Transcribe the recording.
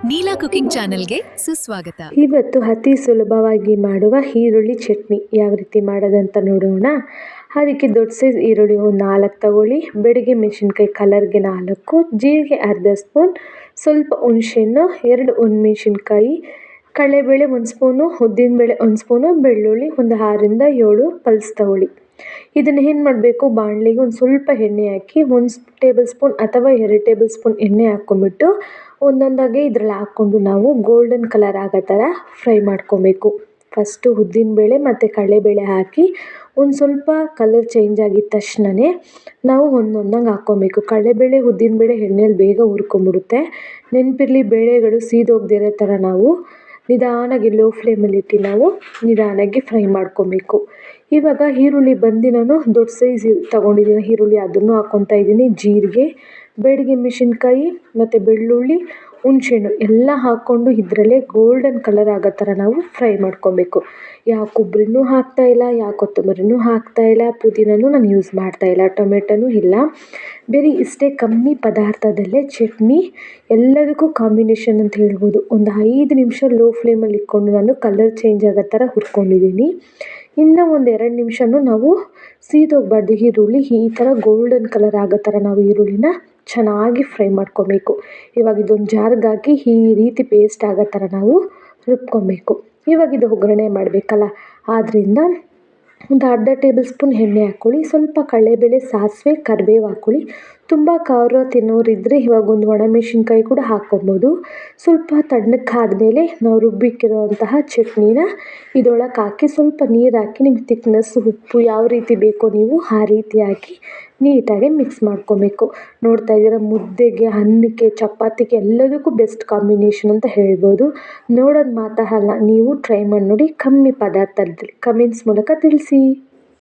Neela cooking ಚಾನೆಲ್ಗೆ ಸುಸ್ವಾಗತ. ಇವತ್ತು ಅತಿ ಸುಲಭವಾಗಿ ಮಾಡುವ ಈರುಳ್ಳಿ ಚಟ್ನಿ ಯಾವ ರೀತಿ ಮಾಡೋದಂತ ನೋಡೋಣ. ಅದಕ್ಕೆ ದೊಡ್ಡ ಸೈಜ್ ಈರುಳ್ಳಿ ಒಂದು 4 ತಗೊಳ್ಳಿ, ಬೆಡಗೆ ಮೆಣಸಿನ್ಕಾಯಿ ಕಲರ್ಗೆ 4, ಜೀರಿಗೆ ಅರ್ಧ ಸ್ಪೂನ್, ಸ್ವಲ್ಪ ಹುಣಸೆಹಣ್ಣು, 2 ಒಣಮೆಣಸಿನ್ಕಾಯಿ, ಕಡಲೆಬೇಳೆ 1 ಸ್ಪೂನು, ಉದ್ದಿನಬೇಳೆ 1 ಸ್ಪೂನು, ಬೆಳ್ಳುಳ್ಳಿ ಒಂದು 6ರಿಂದ 7 ಪಲ್ಸ್ ತಗೊಳ್ಳಿ. ಇದನ್ನು ಏನು ಮಾಡಬೇಕು, ಬಾಣಲಿಗೆ ಒಂದು ಸ್ವಲ್ಪ ಎಣ್ಣೆ ಹಾಕಿ 1 ಟೇಬಲ್ ಸ್ಪೂನ್ ಅಥವಾ 2 ಟೇಬಲ್ ಸ್ಪೂನ್ ಎಣ್ಣೆ ಹಾಕ್ಕೊಂಬಿಟ್ಟು ಒಂದೊಂದಾಗಿ ಇದರಲ್ಲಿ ಹಾಕ್ಕೊಂಡು ನಾವು ಗೋಲ್ಡನ್ ಕಲರ್ ಆಗೋ ಥರ ಫ್ರೈ ಮಾಡ್ಕೊಬೇಕು. ಫಸ್ಟು ಉದ್ದಿನಬೇಳೆ ಮತ್ತು ಕಡಲೆಬೇಳೆ ಹಾಕಿ ಒಂದು ಸ್ವಲ್ಪ ಕಲರ್ ಚೇಂಜ್ ಆಗಿದ ತಕ್ಷಣವೇ ನಾವು ಒಂದೊಂದಾಗಿ ಹಾಕ್ಕೊಬೇಕು. ಕಡಲೆಬೇಳೆ ಉದ್ದಿನಬೇಳೆ ಎಣ್ಣೆಲಿ ಬೇಗ ಹುರ್ಕೊಂಬಿಡುತ್ತೆ. ನೆನಪಿರಲಿ, ಬೇಳೆಗಳು ಸೀದೋಗದಿರೋ ಥರ ನಾವು ನಿಧಾನಾಗಿ ಲೋ ಫ್ಲೇಮಲ್ಲಿ ಇಟ್ಟು ನಾವು ನಿಧಾನಾಗಿ ಫ್ರೈ ಮಾಡ್ಕೊಬೇಕು. ಇವಾಗ ಈರುಳ್ಳಿ ಬಂದು ನಾನು ದೊಡ್ಡ ಸೈಜ್ ತೊಗೊಂಡಿದ್ದೀನಿ ಈರುಳ್ಳಿ, ಅದನ್ನು ಹಾಕ್ಕೊತಾ ಇದ್ದೀನಿ. ಜೀರಿಗೆ, ಬೆಡಗೆ ಮೆಣಸಿನ್ಕಾಯಿ ಮತ್ತು ಬೆಳ್ಳುಳ್ಳಿ, ಹುಣಸೆಹಣ್ಣು ಎಲ್ಲ ಹಾಕ್ಕೊಂಡು ಇದರಲ್ಲೇ ಗೋಲ್ಡನ್ ಕಲರ್ ಆಗೋ ಥರ ನಾವು ಫ್ರೈ ಮಾಡ್ಕೊಬೇಕು. ಯಾವ ಕೊಬ್ಬರಿನೂ ಹಾಕ್ತಾಯಿಲ್ಲ, ಯಾವ ಕೊತ್ತಂಬರಿನೂ ಹಾಕ್ತಾಯಿಲ್ಲ, ಪುದೀನೂ ನಾನು ಯೂಸ್ ಮಾಡ್ತಾಯಿಲ್ಲ, ಟೊಮೆಟೊನೂ ಇಲ್ಲ. ಬೇರೆ ಇಷ್ಟೇ ಕಮ್ಮಿ ಪದಾರ್ಥದಲ್ಲೇ ಚಟ್ನಿ ಎಲ್ಲದಕ್ಕೂ ಕಾಂಬಿನೇಷನ್ ಅಂತ ಹೇಳ್ಬೋದು. ಒಂದು 5 ನಿಮಿಷ ಲೋ ಫ್ಲೇಮಲ್ಲಿ ಇಟ್ಕೊಂಡು ನಾನು ಕಲರ್ ಚೇಂಜ್ ಆಗೋ ಥರ ಹುರ್ಕೊಂಡಿದ್ದೀನಿ. ಇನ್ನು ಒಂದು 2 ನಿಮಿಷನೂ ನಾವು ಸೀದೋಗಬಾರ್ದು. ಈರುಳ್ಳಿ ಈ ಥರ ಗೋಲ್ಡನ್ ಕಲರ್ ಆಗೋ ಥರ ನಾವು ಈರುಳ್ಳಿನ ಚೆನ್ನಾಗಿ ಫ್ರೈ ಮಾಡ್ಕೊಬೇಕು. ಇವಾಗ ಇದೊಂದು ಜಾರ್ಗೆ ಹಾಕಿ ಈ ರೀತಿ ಪೇಸ್ಟ್ ಆಗೋ ಥರ ನಾವು ರುಬ್ಕೊಬೇಕು. ಇವಾಗ ಇದು ಒಗ್ಗರಣೆ ಮಾಡಬೇಕಲ್ಲ, ಆದ್ದರಿಂದ ಒಂದು ಅರ್ಧ ಟೇಬಲ್ ಸ್ಪೂನ್ ಎಣ್ಣೆ ಹಾಕ್ಕೊಳ್ಳಿ. ಸ್ವಲ್ಪ ಕಡಲೆಬೇಳೆ, ಸಾಸಿವೆ, ಕರಿಬೇವು ಹಾಕ್ಕೊಳ್ಳಿ. ತುಂಬ ಖಾರ ತಿನ್ನೋರಿದ್ದರೆ ಇವಾಗ ಒಂದು ಒಣಮೆಣಸಿನ್ಕಾಯಿ ಕೂಡ ಹಾಕ್ಕೊಬೋದು. ಸ್ವಲ್ಪ ತಣ್ಣಕ್ಕಾದ್ಮೇಲೆ ನಾವು ರುಬ್ಬಿಕ್ಕಿರೋಂತಹ ಚಟ್ನಿನ ಇದರೊಳಗೆ ಹಾಕಿ ಸ್ವಲ್ಪ ನೀರು ಹಾಕಿ ನಿಮ್ಗೆ ತಿಕ್ನೆಸ್, ಉಪ್ಪು ಯಾವ ರೀತಿ ಬೇಕೋ ನೀವು ಆ ರೀತಿ ಹಾಕಿ ನೀಟಾಗಿ ಮಿಕ್ಸ್ ಮಾಡ್ಕೊಬೇಕು. ನೋಡ್ತಾ ಇದ್ದೀರಾ, ಮುದ್ದೆಗೆ, ಅನ್ನಕ್ಕೆ, ಚಪಾತಿಗೆ ಎಲ್ಲದಕ್ಕೂ ಬೆಸ್ಟ್ ಕಾಂಬಿನೇಷನ್ ಅಂತ ಹೇಳ್ಬೋದು. ನೋಡೋದು ಮಾತ್ರ ಅಲ್ಲ, ನೀವು ಟ್ರೈ ಮಾಡಿ ನೋಡಿ. ಕಮ್ಮಿ ಪದಾರ್ಥದಲ್ಲಿ ಕಮೆಂಟ್ಸ್ ಮೂಲಕ ತಿಳಿಸಿ.